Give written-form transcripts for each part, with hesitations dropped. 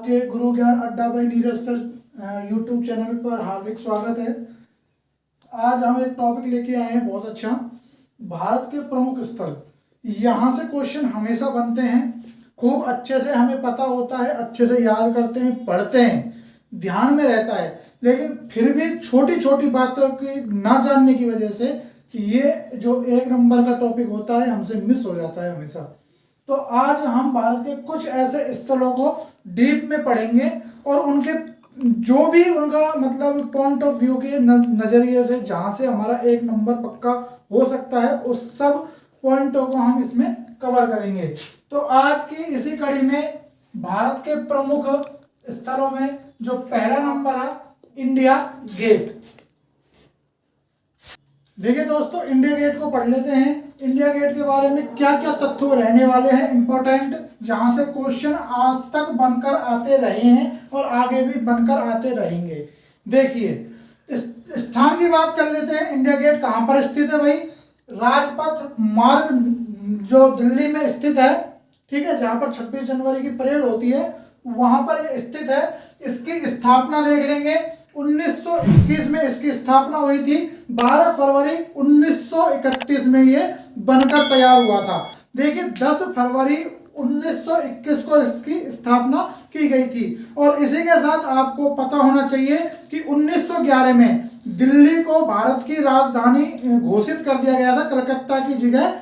आपके गुरु ज्ञान अड्डा by Neeraj sir YouTube channel पर हार्दिक स्वागत है। आज हम एक टॉपिक लेके आए हैं बहुत अच्छा, भारत के प्रमुख स्थल। यहाँ से क्वेश्चन हमेशा बनते हैं, खूब अच्छे से हमें पता होता है, अच्छे से याद करते हैं, पढ़ते हैं, ध्यान में रहता है, लेकिन फिर भी छोटी छोटी बातों की ना जानने की वजह से ये जो एक नंबर का टॉपिक होता है हमसे मिस हो जाता है हमेशा। तो आज हम भारत के कुछ ऐसे स्थलों को डीप में पढ़ेंगे और उनके जो भी उनका मतलब पॉइंट ऑफ व्यू के नज़रिए से जहाँ से हमारा एक नंबर पक्का हो सकता है उस सब पॉइंटों को हम इसमें कवर करेंगे। तो आज की इसी कड़ी में भारत के प्रमुख स्थलों में जो पहला नंबर है इंडिया गेट। देखिए दोस्तों, इंडिया गेट को पढ़ लेते हैं। इंडिया गेट के बारे में क्या क्या तथ्य रहने वाले हैं इंपॉर्टेंट, जहां से क्वेश्चन आज तक बनकर आते रहे हैं और आगे भी बनकर आते रहेंगे। देखिए, स्थान की बात कर लेते हैं। इंडिया गेट कहां पर स्थित है भाई? राजपथ मार्ग जो दिल्ली में स्थित है, ठीक है, जहां पर 26 जनवरी की परेड होती है वहां पर स्थित है। इसकी स्थापना देख लेंगे, 1921 में इसकी स्थापना हुई थी। 12 फरवरी 1931 में ये बनकर तैयार हुआ था। देखिए, 10 फरवरी 1921 को इसकी स्थापना की गई थी। और इसी के साथ आपको पता होना चाहिए कि 1911 में दिल्ली को भारत की राजधानी घोषित कर दिया गया था, कलकत्ता की जगह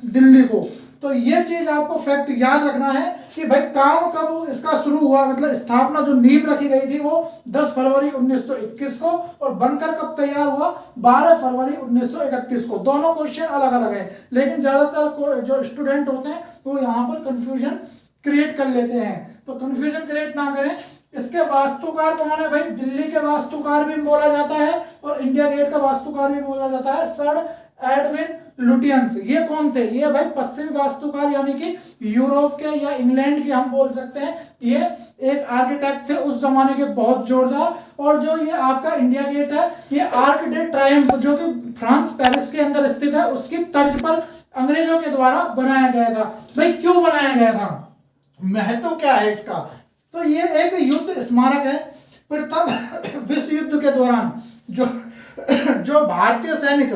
दिल्ली को। तो ये चीज आपको फैक्ट याद रखना है कि भाई काम कब इसका शुरू हुआ, मतलब स्थापना जो नींव रखी गई थी वो 10 फरवरी 1921 को, और बनकर कब तैयार हुआ? 12 फरवरी 1931 को। दोनों क्वेश्चन अलग अलग हैं, लेकिन ज्यादातर जो स्टूडेंट होते हैं वो यहाँ पर कंफ्यूजन क्रिएट कर लेते हैं। तो कंफ्यूजन क्रिएट ना करें। इसके वास्तुकार कौन है भाई? दिल्ली के वास्तुकार भी बोला जाता है और इंडिया गेट का वास्तुकार भी बोला जाता है सर एडविन लुटियंस। ये कौन थे? ये भाई पश्चिमी वास्तुकार, यानी कि यूरोप के या इंग्लैंड के हम बोल सकते हैं। ये एक आर्किटेक्ट थे उस जमाने के, बहुत जोरदार। और जो ये आपका इंडिया गेट है, ये आर्क डे ट्रायम्फ जो कि फ्रांस पेरिस के अंदर स्थित है, उसकी तर्ज पर अंग्रेजों के द्वारा बनाया गया था। भाई क्यों बनाया गया था, महत्व क्या है इसका? तो ये एक युद्ध स्मारक है। प्रथम विश्व युद्ध के दौरान जो भारतीय सैनिक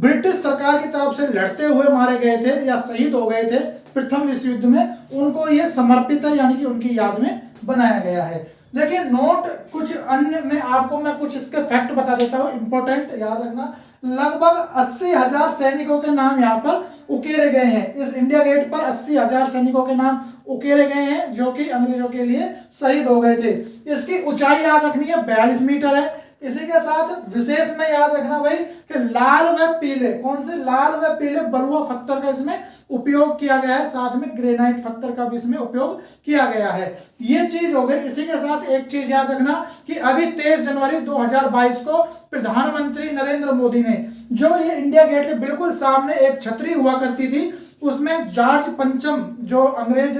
ब्रिटिश सरकार की तरफ से लड़ते हुए मारे गए थे या शहीद हो गए थे प्रथम विश्व युद्ध में, उनको ये समर्पित है, यानी कि उनकी याद में बनाया गया है। देखिए, नोट कुछ अन्य में आपको मैं कुछ इसके फैक्ट बता देता हूँ, इंपॉर्टेंट याद रखना। लगभग 80,000 सैनिकों के नाम यहाँ पर उकेरे गए हैं। इस इंडिया गेट पर 80,000 सैनिकों के नाम उकेरे गए हैं जो कि अंग्रेजों के लिए शहीद हो गए थे। इसकी ऊंचाई याद रखनी है, 42 मीटर है। इसी के साथ विशेष में याद रखना भाई कि लाल व पीले, कौन से? लाल व पीले बलुआ पत्थर का इसमें उपयोग किया गया है, साथ में ग्रेनाइट पत्थर का भी इसमें उपयोग किया गया है। ये चीज हो गई। इसी के साथ एक चीज याद रखना कि अभी 23 जनवरी 2022 को प्रधानमंत्री नरेंद्र मोदी ने जो ये इंडिया गेट के बिल्कुल सामने एक छतरी हुआ करती थी, उसमें जॉर्ज पंचम जो अंग्रेज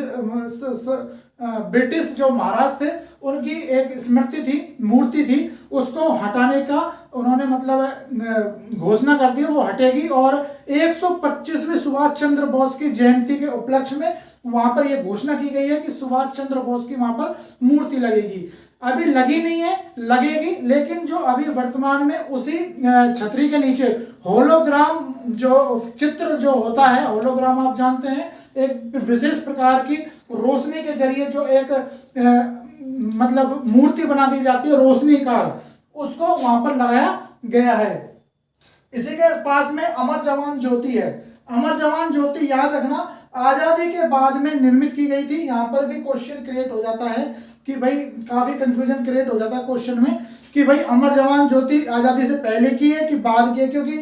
ब्रिटिश जो महाराज थे उनकी एक स्मृति थी, मूर्ति थी, उसको हटाने का उन्होंने मतलब घोषणा कर दी, वो हटेगी। और 125वें सुभाष चंद्र बोस की जयंती के उपलक्ष्य में वहां पर यह घोषणा की गई है कि सुभाष चंद्र बोस की वहां पर मूर्ति लगेगी। अभी लगी नहीं है, लगेगी, लेकिन जो अभी वर्तमान में उसी छतरी के नीचे होलोग्राम जो चित्र जो होता है, होलोग्राम आप जानते हैं, एक विशेष प्रकार की रोशनी के जरिए जो एक मतलब मूर्ति बना दी जाती है रोशनीकार, उसको वहां पर लगाया गया है। इसी के पास में अमर जवान ज्योति है। अमर जवान ज्योति याद रखना आजादी के बाद में निर्मित की गई थी। यहाँ पर भी क्वेश्चन क्रिएट हो जाता है कि भाई काफी कंफ्यूजन क्रिएट हो जाता है क्वेश्चन में कि भाई अमर जवान ज्योति आजादी से पहले की है कि बाद की है, क्योंकि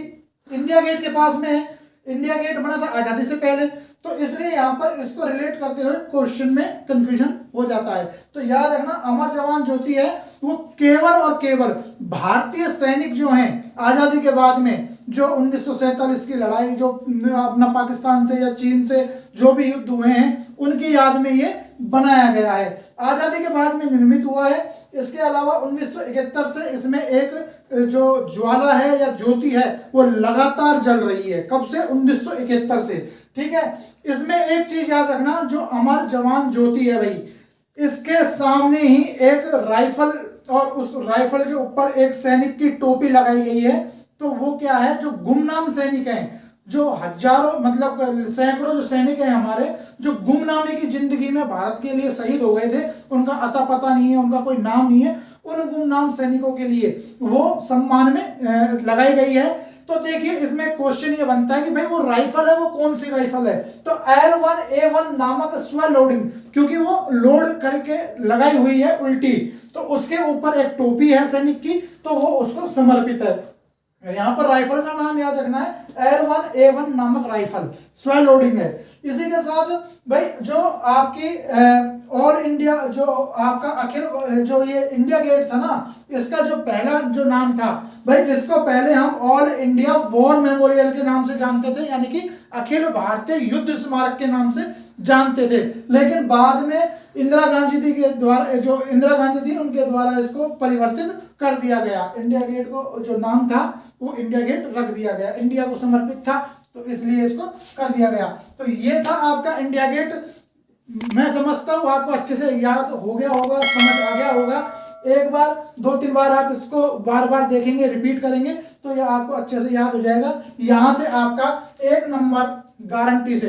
इंडिया गेट के पास में है, इंडिया गेट बना था आजादी से पहले, तो इसलिए यहाँ पर इसको रिलेट करते हुए क्वेश्चन में कंफ्यूजन हो जाता है। तो याद रखना अमर जवान ज्योति है वो केवल और केवल भारतीय सैनिक जो हैं आजादी के बाद में जो 1947 की लड़ाई जो अपना पाकिस्तान से या चीन से जो भी युद्ध हुए हैं उनकी याद में ये बनाया गया है। आजादी के बाद में निर्मित हुआ है। इसके अलावा 1971 से इसमें एक जो ज्वाला है या ज्योति है वो लगातार जल रही है। कब से? 1971 से। ठीक है, इसमें एक चीज याद रखना, जो अमर जवान ज्योति है भाई, इसके सामने ही एक राइफल और उस राइफल के ऊपर एक सैनिक की टोपी लगाई गई है। तो वो क्या है, जो गुमनाम सैनिक हैं, जो हजारों मतलब सैकड़ों जो सैनिक हैं हमारे, जो गुमनामी की जिंदगी में भारत के लिए शहीद हो गए थे, उनका अता पता नहीं है, उनका कोई नाम नहीं है, उन गुमनाम सैनिकों के लिए वो सम्मान में लगाई गई है। तो देखिए इसमें क्वेश्चन ये बनता है कि भाई वो राइफल है, वो कौन सी राइफल है? तो L1A1 नामक स्व लोडिंग, क्योंकि वो लोड करके लगाई हुई है उल्टी, तो उसके ऊपर एक टोपी है सैनिक की, तो वो उसको समर्पित है। यहां पर राइफल का नाम याद रखना है, L1A1 नामक राइफल स्व लोडिंग है। इसी के साथ भाई जो आपकी ऑल इंडिया जो आपका अखिल जो ये इंडिया गेट था ना, इसका जो पहला जो नाम था भाई, इसको पहले हम ऑल इंडिया वॉर मेमोरियल के नाम से जानते थे, यानी कि अखिल भारतीय युद्ध स्मारक के नाम से जानते थे। लेकिन बाद में इंदिरा गांधी जी के द्वारा, जो इंदिरा गांधी थी उनके द्वारा इसको परिवर्तित कर दिया गया। इंडिया गेट को जो नाम था वो इंडिया गेट रख दिया गया, इंडिया को समर्पित था तो इसलिए इसको कर दिया गया। तो ये था आपका इंडिया गेट। मैं समझता हूँ आपको अच्छे से याद हो गया होगा, समझ आ गया होगा। एक बार 2-3 बार आप इसको बार बार देखेंगे, रिपीट करेंगे तो ये आपको अच्छे से याद हो जाएगा। यहां से आपका 1 नंबर गारंटी से,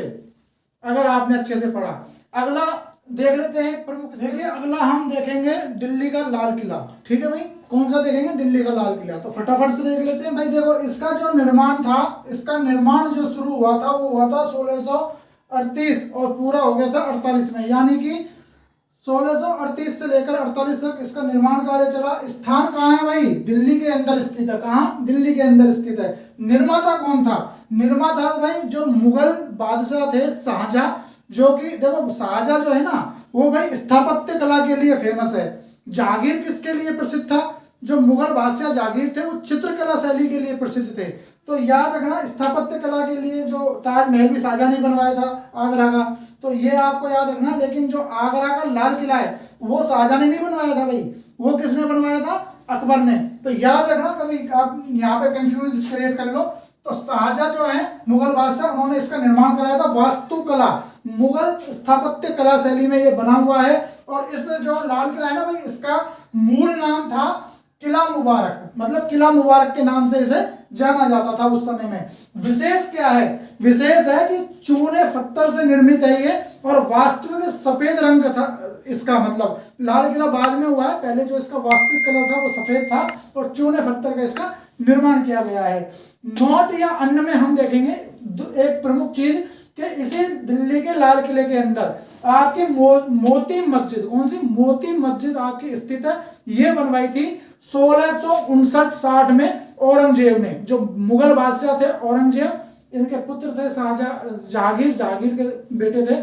अगर आपने अच्छे से पढ़ा। अगला देख लेते हैं प्रमुख। देखिए अगला हम देखेंगे दिल्ली का लाल किला। ठीक है भाई, कौन सा देखेंगे? दिल्ली का लाल किला। तो फटाफट से देख लेते हैं भाई। देखो इसका जो निर्माण था, इसका निर्माण जो शुरू हुआ था वो हुआ था 1638 और पूरा हो गया था 48 में, यानी कि 1638 से लेकर 48 तक इसका निर्माण कार्य चला। स्थान कहाँ है भाई? दिल्ली के अंदर स्थित है। कहाँ? दिल्ली के अंदर स्थित है। निर्माता कौन था? निर्माता भाई जो मुगल बादशाह थे शाहजहां, जो कि देखो शाहजहां जो है ना वो भाई स्थापत्य कला के लिए फेमस है। जहांगीर किसके लिए प्रसिद्ध था? जो मुगल बादशाह जहांगीर थे वो चित्रकला शैली के लिए प्रसिद्ध थे। तो याद रखना स्थापत्य कला के लिए जो ताजमहल भी शाहजहां ने बनवाया था आगरा का, तो ये आपको याद रखना। लेकिन जो आगरा का लाल किला है वो शाहजहां ने नहीं बनवाया था भाई, वो किसने बनवाया था? अकबर ने। तो याद रखना, कभी आप यहाँ पे कंफ्यूज क्रिएट कर लो। तो शाहजहां जो है मुगल बादशाह, उन्होंने इसका निर्माण कराया था। वास्तुकला, मुगल स्थापत्य कला शैली में ये बना हुआ है। और इस जो लाल किला है ना भाई, इसका मूल नाम था किला मुबारक, मतलब किला मुबारक के नाम से इसे जाना जाता था उस समय में। विशेष क्या है? विशेष है कि चूने पत्थर से निर्मित है ये, और वास्तविक सफेद रंग था इसका। मतलब लाल किला बाद में हुआ है, पहले जो इसका वास्तविक कलर था वो सफेद था, और चूने पत्थर का इसका निर्माण किया गया है। नोट या अन्य में हम देखेंगे एक प्रमुख चीज कि इसी दिल्ली के लाल किले के अंदर आपकी मोती मस्जिद, कौन सी? मोती मस्जिद आपकी स्थित है। ये बनवाई थी 1659-60 में औरंगजेब ने। जो मुगल बादशाह थे औरंगजेब, इनके पुत्र थे जहांगीर के बेटे थे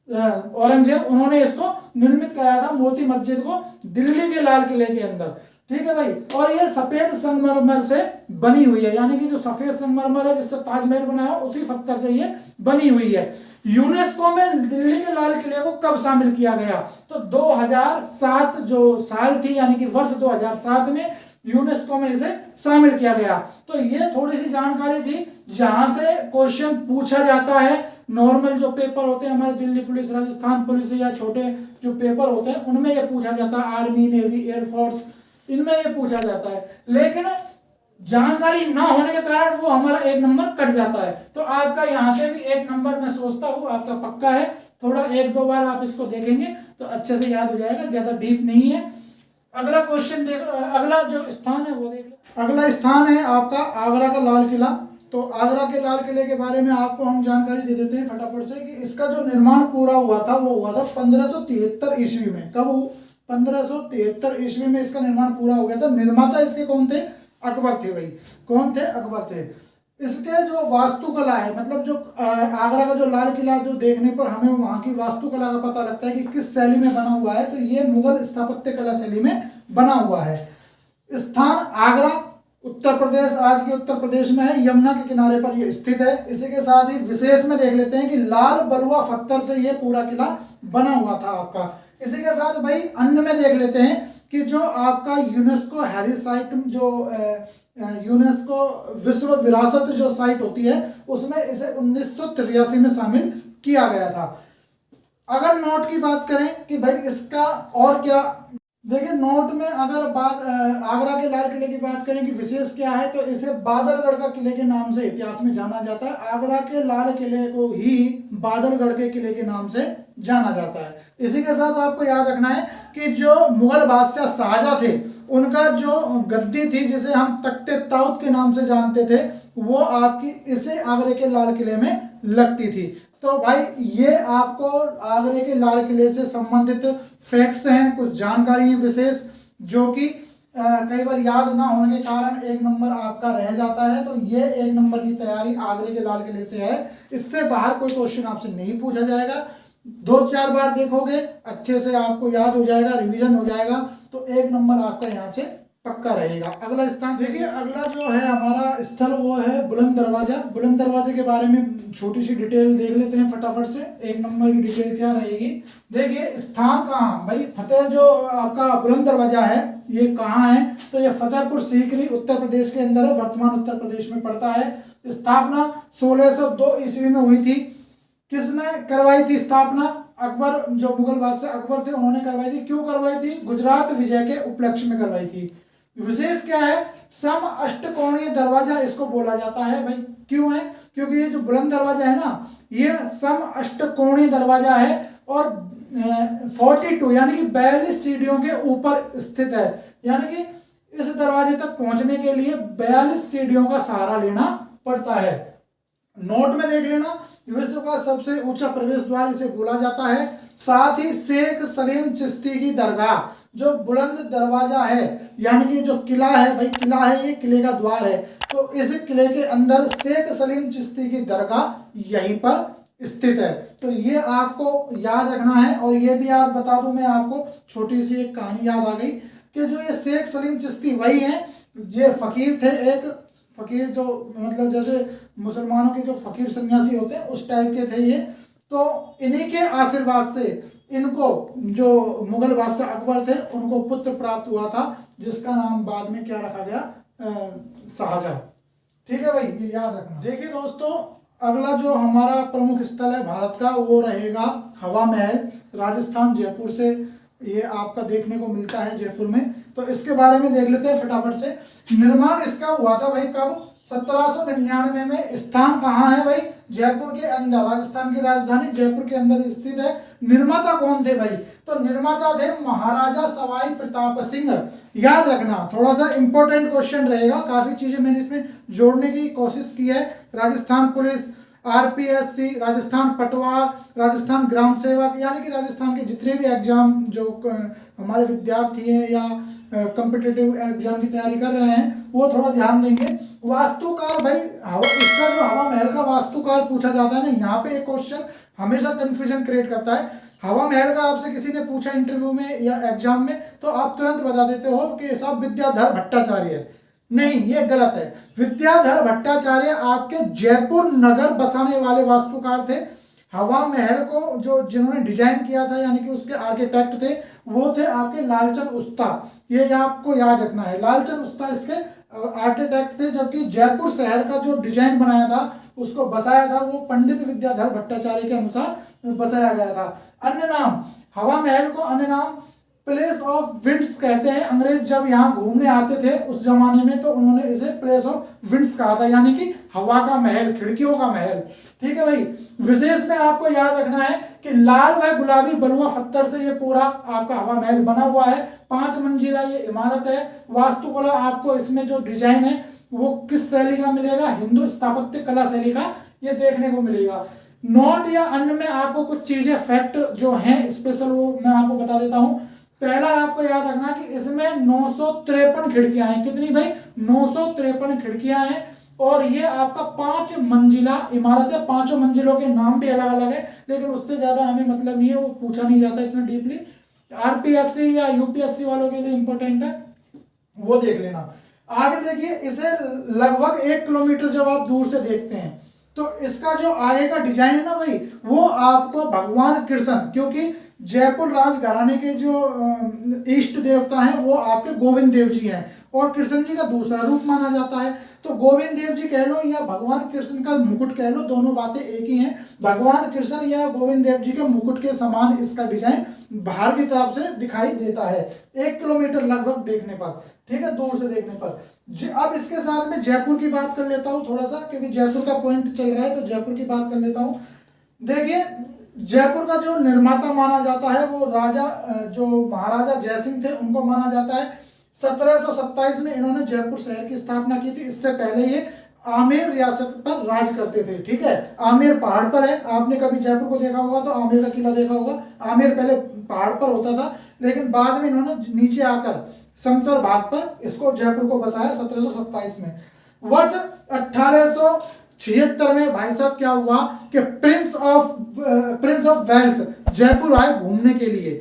औरंगजेब, उन्होंने इसको निर्मित कराया था मोती मस्जिद को दिल्ली के लाल किले के अंदर। ठीक है भाई। और ये सफेद संगमरमर से बनी हुई है, यानी कि जो सफेद संगमरमर है जिससे ताजमहल बनाया उसी पत्थर से ये बनी हुई है। यूनेस्को में दिल्ली के लाल किले को कब शामिल किया गया? तो 2007 जो साल थी, यानी कि वर्ष 2007 में यूनेस्को में इसे शामिल किया गया। तो ये थोड़ी सी जानकारी थी जहां से क्वेश्चन पूछा जाता है। नॉर्मल जो पेपर होते हैं हमारे दिल्ली पुलिस, राजस्थान पुलिस या छोटे जो पेपर होते हैं उनमें ये पूछा जाता है। आर्मी, नेवी, एयरफोर्स, इनमें ये पूछा जाता है। लेकिन जानकारी ना होने के कारण वो हमारा 1 नंबर कट जाता है। तो आपका यहां से भी 1 नंबर मैं सोचता हूं आपका पक्का है। थोड़ा 1-2 बार आप इसको देखेंगे तो अच्छे से याद हो जाएगा, ज्यादा डीप नहीं है। अगला क्वेश्चन देख, अगला जो स्थान है वो देख लो। अगला स्थान है आपका आगरा का लाल किला। तो आगरा के लाल किले के बारे में आपको हम जानकारी दे देते हैं फटाफट से कि इसका जो निर्माण पूरा हुआ था वो हुआ था 1573 ईस्वी में। कब? 1573 ईस्वी में इसका निर्माण पूरा हो गया था। निर्माता इसके कौन थे? अकबर थे भाई। कौन थे? अकबर थे। इसके जो वास्तुकला है, मतलब जो आगरा का जो लाल किला जो देखने पर हमें वहां की वास्तुकला का पता लगता है कि किस शैली में बना हुआ है, तो ये मुगल स्थापत्य कला शैली में बना हुआ है। स्थान आगरा, उत्तर प्रदेश, आज के उत्तर प्रदेश में है, यमुना के किनारे पर ये स्थित है। इसी के साथ ही विशेष में देख लेते हैं कि लाल बलुआ पत्थर से ये पूरा किला बना हुआ था आपका। इसी के साथ भाई अन्य में देख लेते हैं कि जो आपका यूनेस्को हेरिटेज साइट, जो यूनेस्को विश्व विरासत जो साइट होती है उसमें इसे 1983 में शामिल किया गया था। अगर नोट की बात करें कि भाई इसका और क्या, देखिए नोट में अगर बात आगरा के लाल किले की बात करें कि विशेष क्या है, तो इसे बादलगढ़ का किले के नाम से इतिहास में जाना जाता है। आगरा के लाल किले को ही बादलगढ़ के किले के नाम से जाना जाता है। इसी के साथ आपको याद रखना है कि जो मुगल बादशाह शाहजहां थे, उनका जो गद्दी थी जिसे हम तख्ते ताउत के नाम से जानते थे, वो आपकी इसे आगरे के लाल किले में लगती थी। तो भाई ये आपको आगरे के लाल किले से संबंधित फैक्ट्स हैं, कुछ जानकारी है विशेष, जो कि कई बार याद ना होने के कारण एक नंबर आपका रह जाता है। तो ये एक नंबर की तैयारी आगरे के लाल किले से है, इससे बाहर कोई क्वेश्चन आपसे नहीं पूछा जाएगा। 2-4 बार देखोगे अच्छे से आपको याद हो जाएगा, रिवीजन हो जाएगा, तो एक नंबर आपका यहाँ से पक्का रहेगा। अगला स्थान देखिए, अगला जो है हमारा स्थल वो है बुलंद दरवाजा। बुलंद दरवाजे के बारे में छोटी सी डिटेल देख लेते हैं फटाफट से। एक नंबर की डिटेल क्या रहेगी, देखिए स्थान कहाँ भाई, फतेह जो आपका बुलंद दरवाजा है ये कहाँ है, तो ये फतेहपुर सीकरी उत्तर प्रदेश के अंदर है, वर्तमान उत्तर प्रदेश में पड़ता है। स्थापना 1602 ईस्वी में हुई थी। किसने करवाई थी स्थापना, अकबर, जो मुगल बादशाह अकबर थे उन्होंने करवाई थी। क्यों करवाई थी, गुजरात विजय के उपलक्ष्य में करवाई थी। विशेष क्या है, सम अष्टकोणीय दरवाजा इसको बोला जाता है भाई। क्यों है, क्योंकि ये जो बुलंद दरवाजा है ना, ये सम अष्टकोणीय दरवाजा है और 42 यानी कि 42 सीढ़ियों के ऊपर स्थित है। यानी कि इस दरवाजे तक पहुंचने के लिए 42 सीढ़ियों का सहारा लेना पड़ता है। नोट में देख लेना, विश्व का सबसे ऊंचा प्रवेश द्वार इसे बोला जाता है। साथ ही शेख सलीम चिश्ती की दरगाह, जो बुलंद दरवाजा है यानी कि जो किला है भाई, किला है ये, किले का द्वार है, तो इस किले के अंदर शेख सलीम चिश्ती की दरगाह यहीं पर स्थित है। तो ये आपको याद रखना है। और ये भी याद बता दूं मैं आपको, छोटी सी एक कहानी याद आ गई कि जो ये शेख सलीम चिश्ती वही है, ये फकीर थे, एक फकीर जो मतलब जैसे मुसलमानों के जो फकीर सन्यासी होते हैं उस टाइप के थे ये। तो इन्हीं के आशीर्वाद से इनको, जो मुगल बादशाह अकबर थे, उनको पुत्र प्राप्त हुआ था, जिसका नाम बाद में क्या रखा गया, शाहजहां। ठीक है भाई, ये याद रखना। देखिए दोस्तों, अगला जो हमारा प्रमुख स्थल है भारत का वो रहेगा हवा महल। राजस्थान जयपुर से ये आपका देखने को मिलता है, जयपुर में। तो इसके बारे में देख लेते हैं फटाफट से। निर्माण इसका हुआ था भाई कब, 1799 में। स्थान कहाँ है भाई, जयपुर के अंदर, राजस्थान की राजधानी जयपुर के अंदर स्थित है। निर्माता कौन थे भाई, तो निर्माता थे महाराजा सवाई प्रताप सिंह। याद रखना, थोड़ा सा इंपॉर्टेंट क्वेश्चन रहेगा, काफी चीजें मैंने इसमें जोड़ने की कोशिश की है। राजस्थान पुलिस, आरपीएससी, राजस्थान पटवार, राजस्थान ग्राम सेवक, यानी कि राजस्थान के जितने भी एग्जाम जो हमारे विद्यार्थी हैं या कॉम्पिटिटिव एग्जाम की तैयारी कर रहे हैं, वो थोड़ा ध्यान देंगे। वास्तुकार भाई, इसका जो हवा महल का वास्तुकार पूछा जाता है ना, यहाँ पे एक क्वेश्चन हमेशा कंफ्यूजन क्रिएट करता है। हवा महल का आपसे किसी ने पूछा इंटरव्यू में या एग्जाम में, तो आप तुरंत बता देते हो कि साहब विद्याधर भट्टाचार्य है। नहीं, ये गलत है। विद्याधर भट्टाचार्य आपके जयपुर नगर बसाने वाले वास्तुकार थे। हवा महल को जो जिन्होंने डिजाइन किया था, यानी कि उसके आर्किटेक्ट थे, वो थे आपके लालचंद उस्ता। ये आपको याद रखना है, लालचंद उस्ता इसके आर्किटेक्ट थे। जबकि जयपुर शहर का जो डिजाइन बनाया था, उसको बसाया था, वो पंडित विद्याधर भट्टाचार्य के अनुसार बसाया गया था। अन्य नाम, हवा महल को अन्य नाम प्लेस ऑफ विंड्स कहते हैं। अंग्रेज जब यहाँ घूमने आते थे उस जमाने में, तो उन्होंने इसे प्लेस ऑफ विंड्स कहा था, यानी कि हवा का महल, खिड़कियों का महल। ठीक है भाई। विशेष में आपको याद रखना है कि लाल व गुलाबी बलुआ पत्थर से ये पूरा आपका हवा महल बना हुआ है। 5 मंजिला ये इमारत है। वास्तुकला आपको इसमें जो डिजाइन है वो किस शैली का मिलेगा, हिंदू स्थापत्य कला शैली का ये देखने को मिलेगा। नोट या अन्य में आपको कुछ चीजें फैक्ट जो हैं स्पेशल, वो मैं आपको बता देता हूं। पहला आपको याद रखना कि इसमें 953 खिड़कियां हैं। कितनी भाई, 953 खिड़कियां हैं। और ये आपका 5 मंजिला इमारत है। 5 मंजिलों के नाम भी अलग अलग है, लेकिन उससे ज्यादा हमें मतलब नहीं है, वो पूछा नहीं जाता इतना डीपली। आरपीएससी या यूपीएससी वालों के लिए इंपॉर्टेंट है, वो देख लेना। आगे देखिए, इसे लगभग 1 किलोमीटर जब आप दूर से देखते हैं, तो इसका जो आगे का डिजाइन है ना भाई, वो आपको भगवान कृष्ण, क्योंकि जयपुर राजघराने के जो इष्ट देवता हैं वो आपके गोविंद देव जी हैं, और कृष्ण जी का दूसरा रूप माना जाता है। तो गोविंद देव जी कह लो या भगवान कृष्ण का मुकुट कह लो, दोनों बातें एक ही हैं। भगवान कृष्ण या गोविंद देव जी के मुकुट के समान इसका डिजाइन बाहर की तरफ से दिखाई देता है, 1 किलोमीटर लगभग देखने पर, ठीक है, दूर से देखने पर। अब इसके साथ में जयपुर की बात कर लेता हूँ थोड़ा सा, क्योंकि जयपुर का पॉइंट चल रहा है तो जयपुर की बात कर लेता हूँ। देखिए, जयपुर का जो निर्माता माना जाता है वो राजा जो महाराजा जयसिंह थे उनको माना जाता है। 1727 में इन्होंने जयपुर शहर की स्थापना की थी। इससे पहले ये आमेर रियासत पर राज करते थे, ठीक है। आमेर पहाड़ पर है, आपने कभी जयपुर को देखा होगा तो आमेर का किला देखा होगा। आमेर पहले पहाड़ पर होता था, लेकिन बाद में इन्होंने नीचे आकर समतल भाग पर इसको जयपुर को बसाया 1727 में। वर्ष 1876 में भाई साहब क्या हुआ कि प्रिंस ऑफ वेल्स जयपुर आए घूमने के लिए।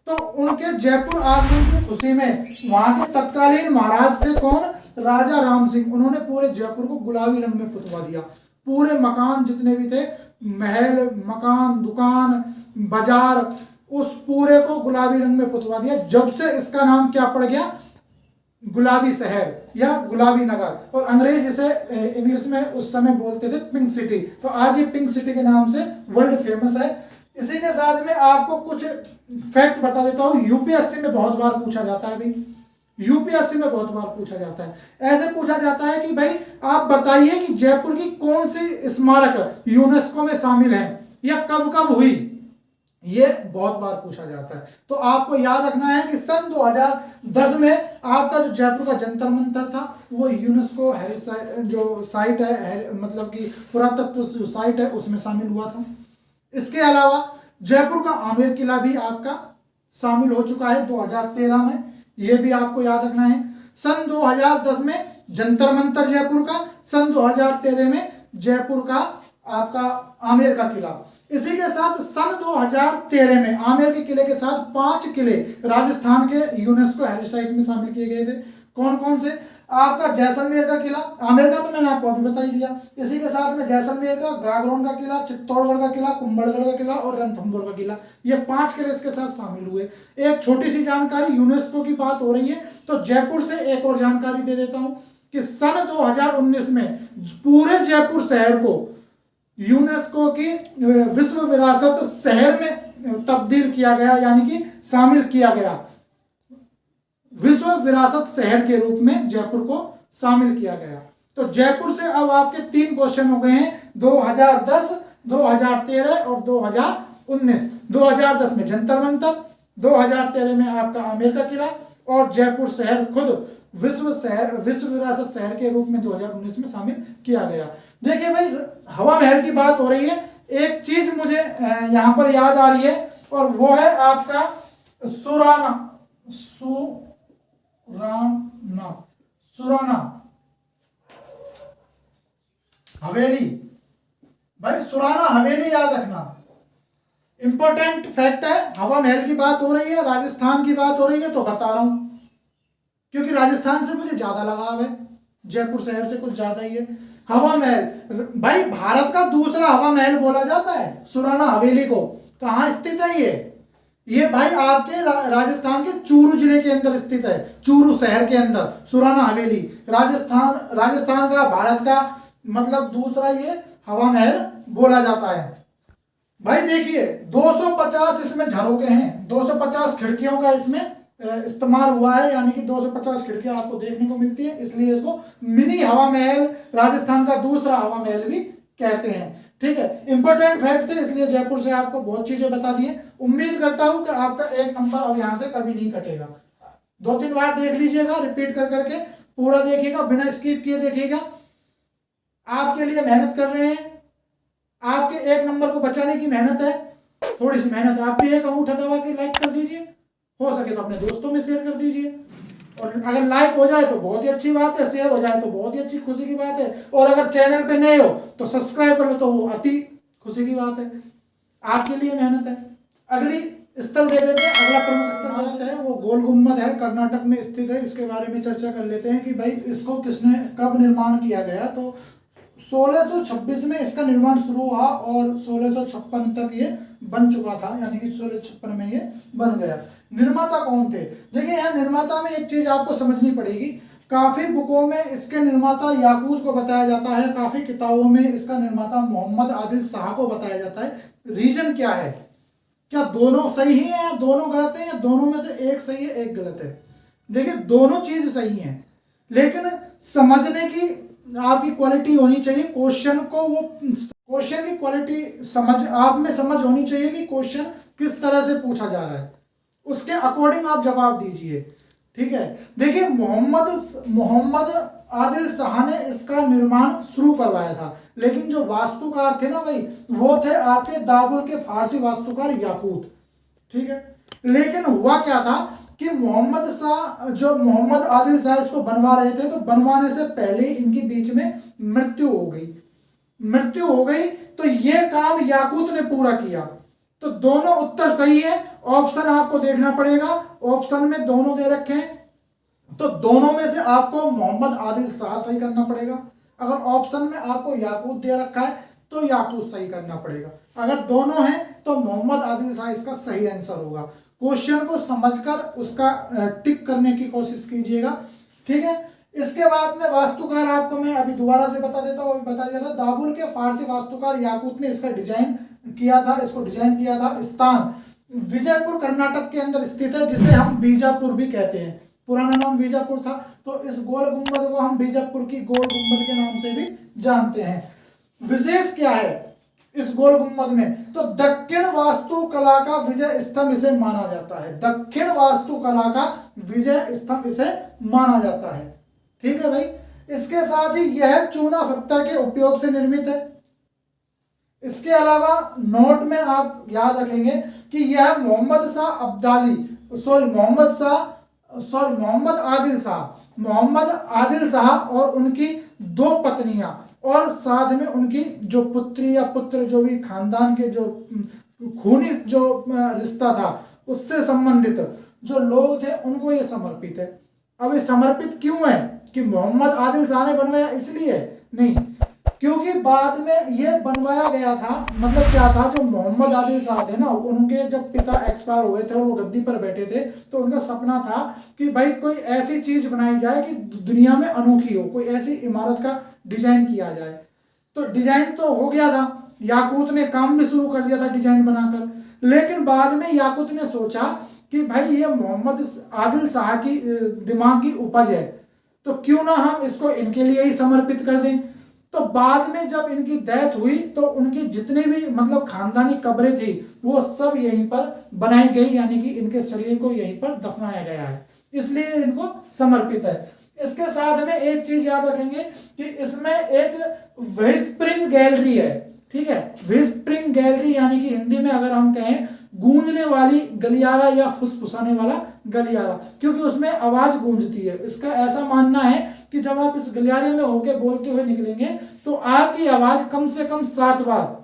तो उनके जयपुर आगमन की खुशी में वहां के तत्कालीन महाराज थे कौन, राजा राम सिंह। उन्होंने पूरे जयपुर को गुलाबी रंग में पुतवा दिया। पूरे मकान जितने भी थे, महल, मकान, दुकान, बाजार, उस पूरे को गुलाबी रंग में पुतवा दिया। जब से इसका नाम क्या पड़ गया, गुलाबी शहर या गुलाबी नगर, और अंग्रेज इसे इंग्लिश में उस समय बोलते थे पिंक सिटी। तो आज ये पिंक सिटी के नाम से वर्ल्ड फेमस है। इसी के साथ में आपको कुछ फैक्ट बता देता हूँ। यूपीएससी में बहुत बार पूछा जाता है भाई, यूपीएससी में बहुत बार पूछा जाता है। ऐसे पूछा जाता है कि भाई आप बताइए कि जयपुर की कौन सी स्मारक यूनेस्को में शामिल है या कब कब हुई, ये बहुत बार पूछा जाता है। तो आपको याद रखना है कि सन 2010 में आपका जो जयपुर का जंतर मंतर था वो यूनेस्को हेरिटेज जो साइट है, मतलब कि पुरातत्व जो साइट है उसमें शामिल हुआ था। इसके अलावा जयपुर का आमेर किला भी आपका शामिल हो चुका है 2013 में, ये भी आपको याद रखना है। सन 2010 में जंतर मंतर जयपुर का, सन 2013 में जयपुर का आपका आमेर का किला। इसी के साथ सन 2013 में आमेर के किले के साथ 5 किले राजस्थान के यूनेस्को हेरिटेज साइट में शामिल किए गए थे। कौन कौन से, आपका जैसलमेर का किला, आमेर का तो मैंने आपको अभी बता ही दिया। इसी के साथ में जैसलमेर का, गागरोन का किला, चित्तौड़गढ़ का किला, कुंभलगढ़ का किला और रणथंभौर का किला, ये 5 किले इसके साथ शामिल हुए। एक छोटी सी जानकारी, यूनेस्को की बात हो रही है तो जयपुर से एक और जानकारी दे देता हूं कि सन 2019 में पूरे जयपुर शहर को यूनेस्को की विश्व विरासत शहर में तब्दील किया गया, यानी कि शामिल किया गया। विश्व विरासत शहर के रूप में जयपुर को शामिल किया गया। तो जयपुर से अब आपके 3 क्वेश्चन हो गए हैं, 2010, 2013 और 2019। 2010 में जंतर मंतर, 2013 में आपका आमेर का किला, और जयपुर शहर खुद विश्व विरासत शहर के रूप में 2019 में शामिल किया गया। देखिए भाई, हवा महल की बात हो रही है, एक चीज मुझे यहां पर याद आ रही है और वो है आपका सुराना हवेली। भाई सुराना हवेली याद रखना, इंपॉर्टेंट फैक्ट है। हवा महल की बात हो रही है, राजस्थान की बात हो रही है तो बता रहा हूं, क्योंकि राजस्थान से मुझे ज्यादा लगाव है, जयपुर शहर से कुछ ज्यादा ही है। हवा महल भाई भारत का दूसरा हवा महल बोला जाता है सुराना हवेली को। कहाँ स्थित है ये भाई आपके राजस्थान के चूरू जिले के अंदर स्थित है, चूरू शहर के अंदर सुराना हवेली। राजस्थान का, भारत का मतलब दूसरा ये हवा महल बोला जाता है। भाई देखिए 250 इसमें झरोखे हैं, 250 खिड़कियों का इसमें इस्तेमाल हुआ है, यानी कि 250 खिड़कियां आपको देखने को मिलती है, इसलिए इसको मिनी हवा महल, राजस्थान का दूसरा हवा महल भी कहते हैं। ठीक है, इंपॉर्टेंट फैक्ट थे इसलिए जयपुर से आपको बहुत चीजें बता दी है। उम्मीद करता हूं कि आपका 1 नंबर अब यहां से कभी नहीं कटेगा। 2-3 बार देख लीजिएगा, रिपीट कर करके पूरा देखिएगा, बिना स्किप किए देखिएगा। आपके लिए मेहनत कर रहे हैं, आपके 1 नंबर को बचाने की मेहनत है, थोड़ी सी मेहनत है। आप भी एक अंगूठा दबा के लाइक कर दीजिए, हो सके तो अपने दोस्तों में शेयर कर दीजिए, और अगर लाइक हो जाए तो बहुत ही अच्छी बात है, शेयर हो जाए तो बहुत ही अच्छी खुशी की बात है, और अगर चैनल पे नए हो तो सब्सक्राइब कर लो तो वो अति खुशी की बात है। आपके लिए मेहनत है। अगली स्थल देख लेते हैं, अगला प्रमुख स्थल है वो गोल गुम्बद है, कर्नाटक में स्थित है। इसके बारे में चर्चा कर लेते हैं कि भाई इसको किसने कब निर्माण किया गया। तो 1626 में इसका निर्माण शुरू हुआ और 1656 तक ये बन चुका था, यानी कि 1656 में ये बन गया। निर्माता कौन थे? देखिए यहाँ निर्माता में एक चीज आपको समझनी पड़ेगी। काफी बुकों में इसके निर्माता याकूत को बताया जाता है, काफी किताबों में इसका निर्माता मोहम्मद आदिल शाह को बताया जाता है। रीजन क्या है? क्या दोनों सही है या दोनों गलत है, या दोनों में से एक सही है एक गलत है? देखिए दोनों चीज सही है, लेकिन समझने की आपकी क्वालिटी होनी चाहिए क्वेश्चन को, वो क्वेश्चन की क्वालिटी आप में समझ होनी चाहिए कि क्वेश्चन किस तरह से पूछा जा रहा है, उसके अकॉर्डिंग आप जवाब दीजिए। ठीक है, देखिए मोहम्मद आदिल शाह ने इसका निर्माण शुरू करवाया था, लेकिन जो वास्तुकार थे ना भाई, वो थे आपके दाबुल के फारसी वास्तुकार याकूत। ठीक है, लेकिन हुआ क्या था कि मोहम्मद आदिल शाह इसको बनवा रहे थे, तो बनवाने से पहले इनके बीच में मृत्यु हो गई, तो ये काम याकूत ने पूरा किया। तो दोनों उत्तर सही है, ऑप्शन आपको देखना पड़ेगा, ऑप्शन में दोनों दे रखे हैं, तो दोनों में से आपको मोहम्मद आदिल शाह सही करना पड़ेगा। अगर ऑप्शन में आपको याकूत दे रखा है तो याकूत सही करना पड़ेगा, अगर दोनों हैं तो मोहम्मद आदिल शाह इसका सही आंसर होगा। क्वेश्चन को समझकर उसका टिक करने की कोशिश कीजिएगा। ठीक है, इसके बाद में वास्तुकार आपको मैं अभी दोबारा से बता देता हूँ, बता दिया था, दाबुल के फारसी वास्तुकार याकूत ने इसका डिजाइन किया था। इसको डिजाइन किया था। स्थान विजयपुर कर्नाटक के अंदर स्थित है, जिसे हम बीजापुर भी कहते हैं। पुराना नाम बीजापुर था, तो इस गोल गुंबद को हम बीजापुर की गोल गुंबद के नाम से भी जानते हैं। विशेष क्या है इस गोल गुंबद में? तो दक्षिण वास्तुकला का विजय स्तंभ इसे माना जाता है। दक्षिण वास्तुकला का विजय स्तंभ इसे माना जाता है। ठीक है भाई, इसके साथ ही यह चूना पत्थर के उपयोग से निर्मित है। इसके अलावा नोट में आप याद रखेंगे कि यह मोहम्मद आदिल शाह और उनकी 2 पत्नियां और साथ में उनकी जो पुत्री या पुत्र, जो भी खानदान के जो खूनी जो रिश्ता था उससे संबंधित जो लोग थे, उनको ये समर्पित है। अब ये समर्पित क्यों है? कि मोहम्मद आदिल शाह ने बनवाया इसलिए नहीं, क्योंकि बाद में ये बनवाया गया था। मतलब क्या था, जो मोहम्मद आदिल शाह थे ना, उनके जब पिता एक्सपायर हुए थे और वो गद्दी पर बैठे थे, तो उनका सपना था कि भाई कोई ऐसी चीज बनाई जाए कि दुनिया में अनोखी हो, कोई ऐसी इमारत का डिजाइन किया जाए। तो डिजाइन तो हो गया था, याकूत ने काम भी शुरू कर दिया था डिजाइन बनाकर, लेकिन बाद में याकूत ने सोचा कि भाई ये मोहम्मद आदिल शाह की दिमाग की उपज है, तो क्यों ना हम इसको इनके लिए ही समर्पित कर दें। तो बाद में जब इनकी डेथ हुई तो उनकी जितनी भी मतलब खानदानी कब्रें थी वो सब यहीं पर बनाई गई, यानी कि इनके शरीर को यहीं पर दफनाया गया है, इसलिए इनको समर्पित है। इसके साथ में एक चीज याद रखेंगे कि इसमें एक व्हिस्परिंग गैलरी है। ठीक है, व्हिस्परिंग गैलरी यानी कि हिंदी में अगर हम कहें गूंजने वाली गलियारा या फुसफुसाने वाला गलियारा, क्योंकि उसमें आवाज गूंजती है। इसका ऐसा मानना है कि जब आप इस गलियारे में होके बोलते हुए निकलेंगे तो आपकी आवाज कम से कम 7 बार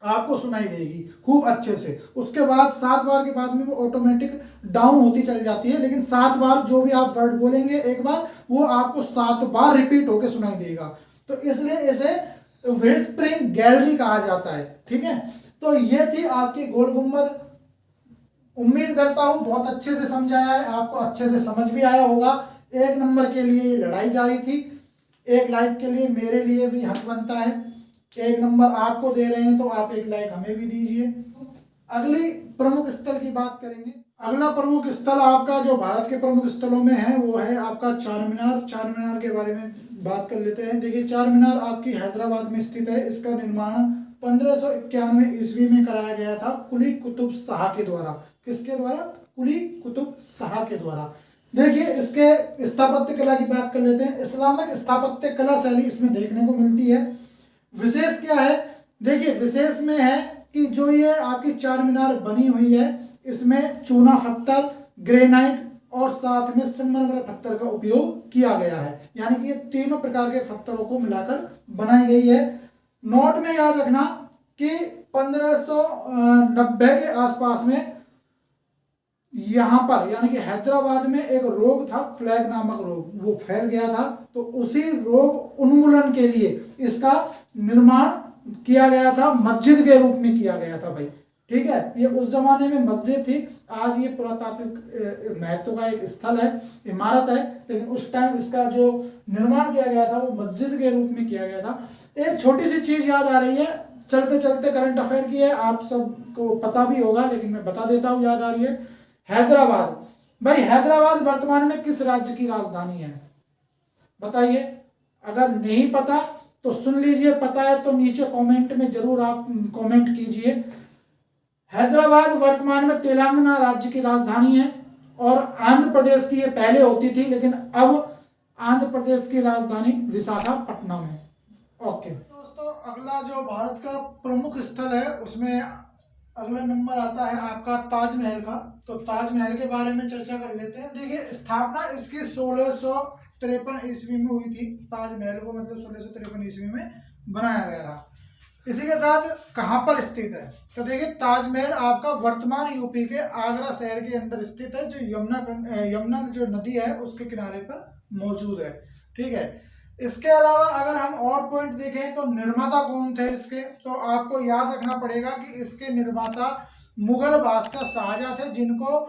आपको सुनाई देगी खूब अच्छे से। उसके बाद 7 बार के बाद में वो ऑटोमेटिक डाउन होती चली जाती है, लेकिन 7 बार जो भी आप वर्ड बोलेंगे एक बार, वो आपको 7 बार रिपीट होके सुनाई देगा। तो इसलिए इसे व्हिस्परिंग गैलरी कहा जाता है। ठीक है, तो ये थी आपकी गोल गुंबद। उम्मीद करता हूं बहुत अच्छे से समझाया है, आपको अच्छे से समझ भी आया होगा। 1 नंबर के लिए लड़ाई जारी थी, 1 लाइक के लिए मेरे लिए भी हक बनता है। 1 नंबर आपको दे रहे हैं तो आप 1 लाइक हमें भी दीजिए। अगली प्रमुख स्थल की बात करेंगे। अगला प्रमुख स्थल आपका जो भारत के प्रमुख स्थलों में है वो है आपका चार मीनार। चार मीनार के बारे में बात कर लेते हैं। देखिए चार मीनार आपकी हैदराबाद में स्थित है। इसका निर्माण 1591 ईस्वी में कराया गया था कुली कुतुब शाह के द्वारा। किसके द्वारा? कुली कुतुब शाह के द्वारा। देखिए इसके स्थापत्य कला की बात कर लेते हैं। इस्लामिक स्थापत्य कला शैली इसमें देखने को मिलती है। विशेष क्या है? देखिए विशेष में है कि जो ये आपकी चार मीनार बनी हुई है इसमें चूना पत्थर, ग्रेनाइट और साथ में संगमरमर पत्थर का उपयोग किया गया है, यानी कि ये तीनों प्रकार के पत्थरों को मिलाकर बनाई गई है। नोट में याद रखना कि 1590 के आसपास में यहाँ पर यानी कि हैदराबाद में एक रोग था, प्लेग नामक रोग, वो फैल गया था। तो उसी रोग उन्मूलन के लिए इसका निर्माण किया गया था, मस्जिद के रूप में किया गया था भाई। ठीक है, ये उस जमाने में मस्जिद थी, आज ये पुरातात्विक महत्व का एक स्थल है, इमारत है, लेकिन उस टाइम इसका जो निर्माण किया गया था वो मस्जिद के रूप में किया गया था। एक छोटी सी चीज याद आ रही है, चलते चलते करंट अफेयर की है, आप सबको पता भी होगा लेकिन मैं बता देता हूँ, याद आ रही है। हैदराबाद, भाई हैदराबाद वर्तमान में किस राज्य की राजधानी है बताइए। अगर नहीं पता तो सुन लीजिए, पता है तो नीचे कमेंट में जरूर आप कमेंट कीजिए। हैदराबाद वर्तमान में तेलंगाना राज्य की राजधानी है और आंध्र प्रदेश की ये पहले होती थी, लेकिन अब आंध्र प्रदेश की राजधानी विशाखापट्टनम है। ओके दोस्तों, अगला जो भारत का प्रमुख स्थल है उसमें अगला नंबर आता है आपका ताजमहल का। तो ताजमहल के बारे में चर्चा कर लेते हैं। देखिए, स्थापना इसकी 1653 ईस्वी में हुई थी। ताजमहल को मतलब 1653 ईस्वी में बनाया गया था। इसी के साथ कहाँ पर स्थित है, तो देखिए ताजमहल आपका वर्तमान यूपी के आगरा शहर के अंदर स्थित है, जो यमुना जो नदी है उसके किनारे पर मौजूद है। ठीक है, इसके अलावा अगर हम और पॉइंट देखें तो निर्माता कौन थे इसके, तो आपको याद रखना पड़ेगा कि इसके निर्माता मुगल बादशाह शाहजहां थे, जिनको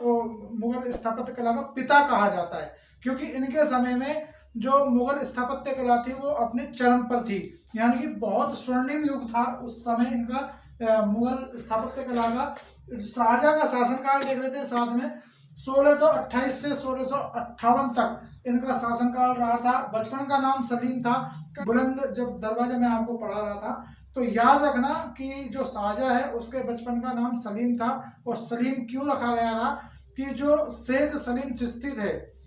मुगल स्थापत्य कला का पिता कहा जाता है, क्योंकि इनके समय में जो मुगल स्थापत्य कला थी वो अपने चरम पर थी, यानी कि बहुत स्वर्णिम युग था उस समय इनका मुगल स्थापत्य कला का। शाहजहां का शासनकाल देख रहे थे साथ में, 1628 से 1658 तक इनका शासनकाल रहा था। बचपन का नाम सलीम था। बुलंद जब दरवाजे में आपको पढ़ा रहा था तो याद रखना कि जो शाहजहां है उसके बचपन का नाम सलीम था। और सलीम क्यों रखा गया था कि जो शेख सलीम चिश्ती थे,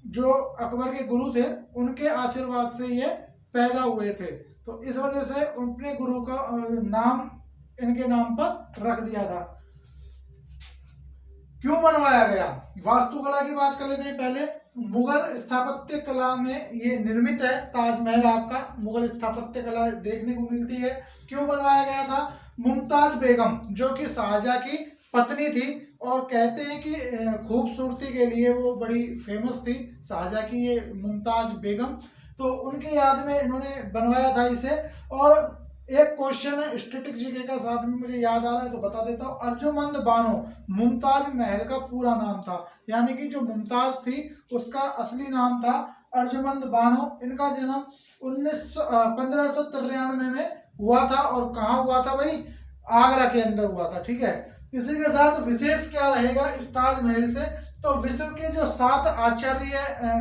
जो अकबर के गुरु थे, उनके आशीर्वाद से ये पैदा हुए थे, तो इस वजह से अपने गुरु का नाम इनके नाम पर रख दिया था। क्यों बनवाया गया, वास्तुकला की बात कर लेते हैं पहले। मुगल स्थापत्य कला में ये निर्मित है ताजमहल, आपका मुगल स्थापत्य कला देखने को मिलती है। क्यों बनवाया गया था, मुमताज बेगम जो कि शाहजहां की पत्नी थी और कहते हैं कि खूबसूरती के लिए वो बड़ी फेमस थी शाहजहां की ये मुमताज बेगम, तो उनके याद में इन्होंने बनवाया था इसे। और एक क्वेश्चन है स्टैटिक जीके का साथ में मुझे याद आ रहा है तो बता देता हूँ। अर्जुमंद बानो मुमताज महल का पूरा नाम था, यानी कि जो मुमताज थी उसका असली नाम था अर्जुमंद बानो। इनका जन्म 1593 में हुआ था और कहाँ हुआ था भाई, आगरा के अंदर हुआ था। ठीक है, इसी के साथ विशेष क्या रहेगा इस ताजमहल से, तो विश्व के जो 7 आश्चर्य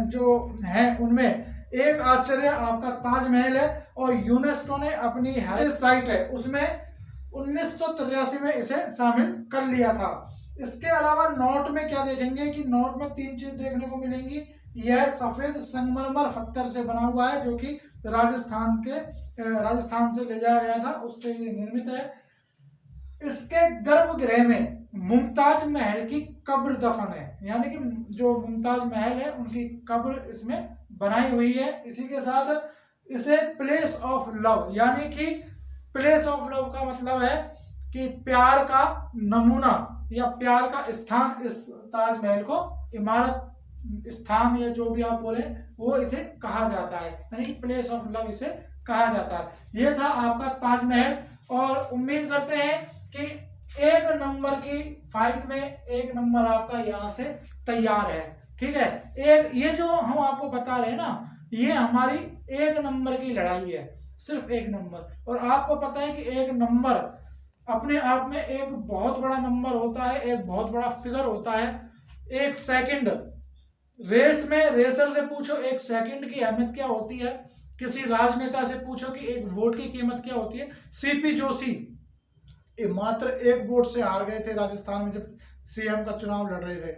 जो हैं उनमें एक आश्चर्य आपका ताजमहल है और यूनेस्को ने अपनी हेरिटेज साइट है उसमें 1983 में इसे शामिल कर लिया था। इसके अलावा नोट में क्या देखेंगे कि नोट में 3 चीज देखने को मिलेंगी। यह सफेद संगमरमर पत्थर से बना हुआ है जो कि राजस्थान से ले जाया गया था, उससे ये निर्मित है। इसके गर्भगृह में मुमताज महल की कब्र दफन है, यानी कि जो मुमताज महल है उनकी कब्र इसमें बनाई हुई है। इसी के साथ इसे प्लेस ऑफ लव, यानी कि प्लेस ऑफ लव का मतलब है कि प्यार का नमूना या प्यार का स्थान, इस ताजमहल को इमारत स्थान या जो भी आप बोले वो इसे कहा जाता है, यानी कि प्लेस ऑफ लव इसे कहा जाता है। ये था आपका ताजमहल और उम्मीद करते हैं कि 1 नंबर की फाइट में 1 नंबर आपका यहाँ से तैयार है। ठीक है, एक ये जो हम आपको बता रहे हैं ना, ये हमारी 1 नंबर की लड़ाई है, सिर्फ 1 नंबर। और आपको पता है कि 1 नंबर अपने आप में एक बहुत बड़ा नंबर होता है, एक बहुत बड़ा फिगर होता है। 1 सेकंड रेस में रेसर से पूछो 1 सेकंड की अहमियत क्या होती है, किसी राजनेता से पूछो कि 1 वोट की कीमत क्या होती है। सीपी जोशी मात्र 1 वोट से हार गए थे राजस्थान में जब सीएम का चुनाव लड़ रहे थे।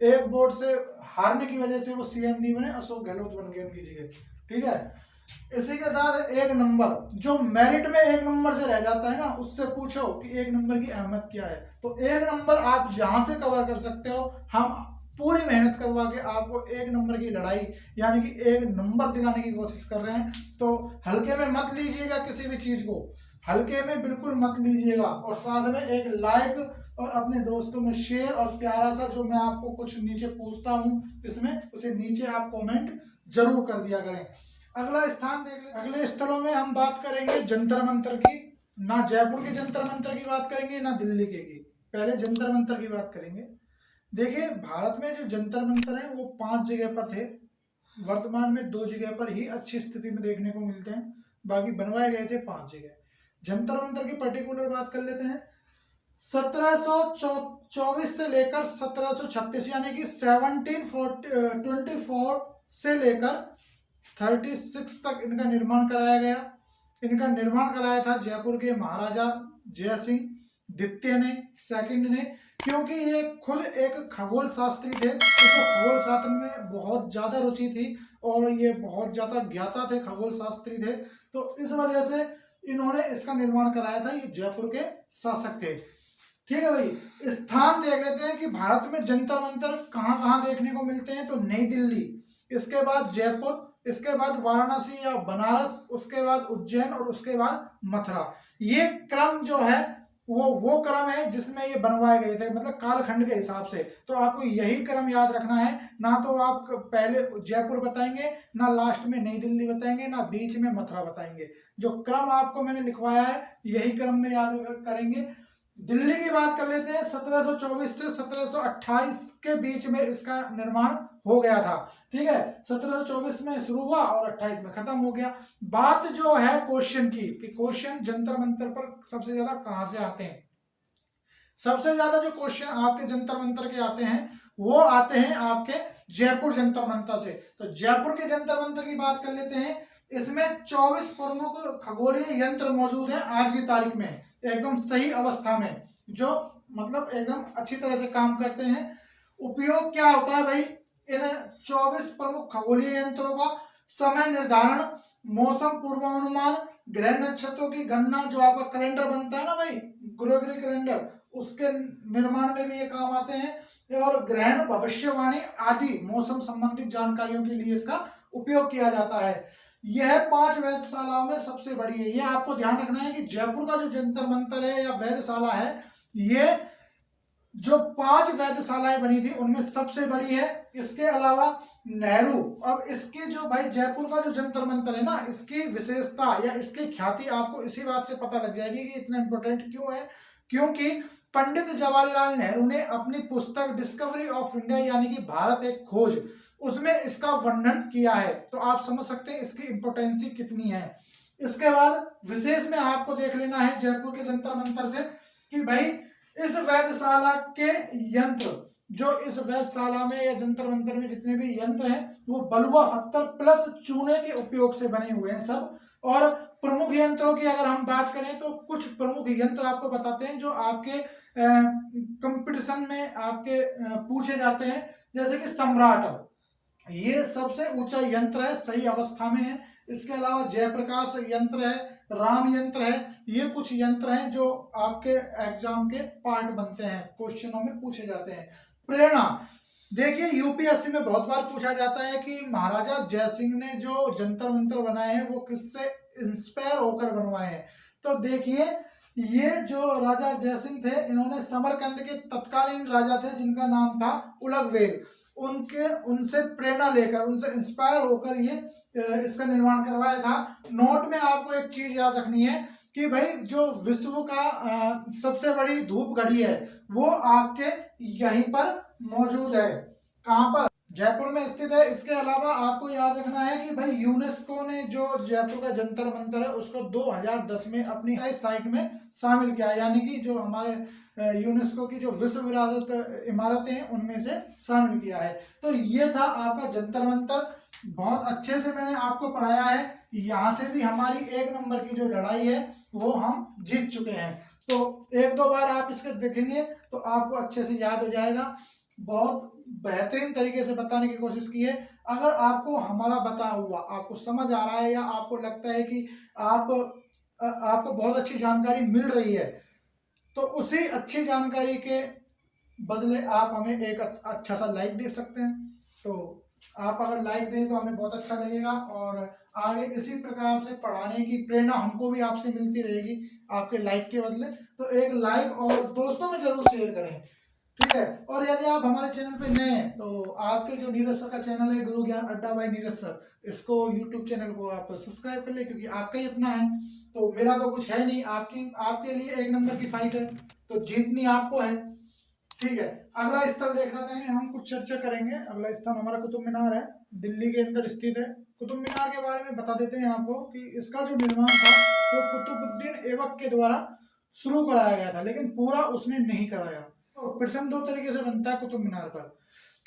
1 वोट से हारने की वजह से वो सीएम नहीं बने, अशोक गहलोत बन गए उनकी जगह। ठीक है, इसी के साथ 1 नंबर जो मेरिट में 1 नंबर से रह जाता है ना, उससे पूछो कि 1 नंबर की अहमियत क्या है। तो 1 नंबर आप जहां से कवर कर सकते हो, हम पूरी मेहनत करवा के आपको 1 नंबर की लड़ाई यानी कि 1 नंबर दिलाने की कोशिश कर रहे हैं। तो हल्के में मत लीजिएगा, किसी भी चीज को हल्के में बिल्कुल मत लीजिएगा। और साथ में एक लाइक और अपने दोस्तों में शेयर, और प्यारा सा जो मैं आपको कुछ नीचे पूछता हूँ इसमें, उसे नीचे आप कमेंट जरूर कर दिया करें। अगला स्थान देख लें। अगले स्थलों में हम बात करेंगे जंतर मंतर की। ना जयपुर के जंतर मंतर की बात करेंगे ना दिल्ली के की, पहले जंतर मंतर की बात करेंगे। देखिए, भारत में जो जंतर मंतर है वो 5 जगह पर थे। वर्तमान में 2 जगह पर ही अच्छी स्थिति में देखने को मिलते हैं, बाकी बनवाए गए थे 5 जगह। जंतर मंतर की पर्टिकुलर बात कर लेते हैं। 1724 से लेकर 1736 यानी कि 1724 से लेकर 36 तक इनका निर्माण कराया गया। इनका निर्माण कराया था जयपुर के महाराजा जय सिंह द्वितीय ने, सेकंड ने, क्योंकि ये खुद एक खगोल शास्त्री थे। उसको खगोल शास्त्र में बहुत ज्यादा रुचि थी और ये बहुत ज्यादा ज्ञाता थे, खगोल शास्त्री थे, तो इस वजह से इन्होंने इसका निर्माण कराया था। ये जयपुर के शासक थे। ठीक है भाई, स्थान देख लेते हैं कि भारत में जंतर मंतर कहाँ कहाँ देखने को मिलते हैं। तो नई दिल्ली, इसके बाद जयपुर, इसके बाद वाराणसी या बनारस, उसके बाद उज्जैन और उसके बाद मथुरा। ये क्रम जो है वो क्रम है जिसमें ये बनवाए गए थे, मतलब कालखंड के हिसाब से। तो आपको यही क्रम याद रखना है, ना तो आप पहले जयपुर बताएंगे, ना लास्ट में नई दिल्ली बताएंगे, ना बीच में मथुरा बताएंगे। जो क्रम आपको मैंने लिखवाया है यही क्रम में याद करेंगे। दिल्ली की बात कर लेते हैं। 1724 से 1728 के बीच में इसका निर्माण हो गया था। ठीक है, 1724 में शुरू हुआ और 28 में खत्म हो गया। बात जो है क्वेश्चन की, कि क्वेश्चन जंतर मंतर पर सबसे ज्यादा कहां से आते हैं। सबसे ज्यादा जो क्वेश्चन आपके जंतर मंतर के आते हैं वो आते हैं आपके जयपुर जंतर मंतर से। तो जयपुर के जंतर मंतर की बात कर लेते हैं। इसमें 24 प्रमुख खगोलीय यंत्र मौजूद हैं आज की तारीख में, एकदम सही अवस्था में, जो मतलब एकदम अच्छी तरह से काम करते हैं। उपयोग क्या होता है भाई इन 24 प्रमुख खगोलीय यंत्रों का? समय निर्धारण, मौसम पूर्वानुमान, ग्रह नक्षत्रों की गणना, जो आपका कैलेंडर बनता है ना भाई, ग्रेगोरी कैलेंडर, उसके निर्माण में भी ये काम आते हैं। और ग्रहण भविष्यवाणी आदि मौसम संबंधित जानकारियों के लिए इसका उपयोग किया जाता है। यह 5 वेधशालाओं में सबसे बड़ी है। यह आपको ध्यान रखना है कि जयपुर का जो जंतर मंतर है या वेधशाला है, ये जो 5 वेधशालाएं बनी थी उनमें सबसे बड़ी है। इसके अलावा नेहरू, अब इसकी जो भाई जयपुर का जो जंतर मंतर है ना, इसकी विशेषता या इसकी ख्याति आपको इसी बात से पता लग जाएगी कि इतना इंपॉर्टेंट क्यों है। क्योंकि पंडित जवाहरलाल नेहरू ने अपनी पुस्तक डिस्कवरी ऑफ इंडिया यानी कि भारत एक खोज, उसमें इसका वर्णन किया है। तो आप समझ सकते हैं इसकी इंपोर्टेंसी कितनी है। इसके बाद विशेष में आपको देख लेना है जयपुर के जंतर मंतर से कि भाई इस वेधशाला के यंत्र, जो इस वेधशाला में या जंतर मंतर में जितने भी यंत्र हैं वो बलुआ पत्थर प्लस चूने के उपयोग से बने हुए हैं सब। और प्रमुख यंत्रों की अगर हम बात करें तो कुछ प्रमुख यंत्र आपको बताते हैं जो आपके कंपटीशन में आपके पूछे जाते हैं। जैसे कि सम्राट, ये सबसे ऊंचा यंत्र है, सही अवस्था में है। इसके अलावा जयप्रकाश यंत्र है, राम यंत्र है। ये कुछ यंत्र हैं जो आपके एग्जाम के पार्ट बनते हैं, क्वेश्चनों में पूछे जाते हैं। प्रेरणा, देखिए यूपीएससी में बहुत बार पूछा जाता है कि महाराजा जय सिंह ने जो जंतर मंतर बनाए हैं वो किससे इंस्पायर होकर बनवाए हैं। तो देखिए ये जो राजा जय सिंह थे, इन्होंने समरकंद के तत्कालीन राजा थे जिनका नाम था उलगवेल, उनसे प्रेरणा लेकर, उनसे इंस्पायर होकर ये इसका निर्माण करवाया था। नोट में आपको एक चीज याद रखनी है कि भाई जो विश्व का सबसे बड़ी धूप घड़ी है वो आपके यहीं पर मौजूद है। कहाँ पर? जयपुर में स्थित है। इसके अलावा आपको याद रखना है कि भाई यूनेस्को ने जो जयपुर का जंतर मंतर है उसको 2010 में अपनी साइट में शामिल किया, यानी कि जो हमारे यूनेस्को की जो विश्व विरासत इमारतें हैं उनमें से शामिल किया है। तो ये था आपका जंतर मंतर, बहुत अच्छे से मैंने आपको पढ़ाया है। यहाँ से भी हमारी 1 नंबर की जो लड़ाई है वो हम जीत चुके हैं। तो 1-2 बार आप इसके देखेंगे तो आपको अच्छे से याद हो जाएगा। बहुत बेहतरीन तरीके से बताने की कोशिश की है। अगर आपको हमारा बताया हुआ आपको समझ आ रहा है या आपको लगता है कि आपको बहुत अच्छी जानकारी मिल रही है, तो उसी अच्छी जानकारी के बदले आप हमें एक अच्छा सा लाइक दे सकते हैं। तो आप अगर लाइक दें तो हमें बहुत अच्छा लगेगा, और आगे इसी प्रकार से पढ़ाने की प्रेरणा हमको भी आपसे मिलती रहेगी आपके लाइक के बदले। तो एक लाइक और दोस्तों में जरूर शेयर करें, ठीक है। और यदि आप हमारे चैनल पे नए हैं तो आपके जो नीरज सर का चैनल है गुरु ज्ञान अड्डा बाय नीरज सर, इसको यूट्यूब चैनल को आप सब्सक्राइब कर ले, क्योंकि आपका ही अपना है। तो मेरा तो कुछ है नहीं, आपके लिए एक नंबर की फाइट है, तो जीतनी आपको है, ठीक है। अगला स्थल देख लेते हैं, हम कुछ चर्चा करेंगे। अगला स्थल हमारा कुतुब मीनार है, दिल्ली के अंदर स्थित है। कुतुब मीनार के बारे में बता देते हैं आपको कि इसका जो निर्माण था वो कुतुबुद्दीन ऐबक के द्वारा शुरू कराया गया था, लेकिन पूरा उसने नहीं कराया। तो प्रश्न दो तरीके से बनता है कुतुब मीनार पर,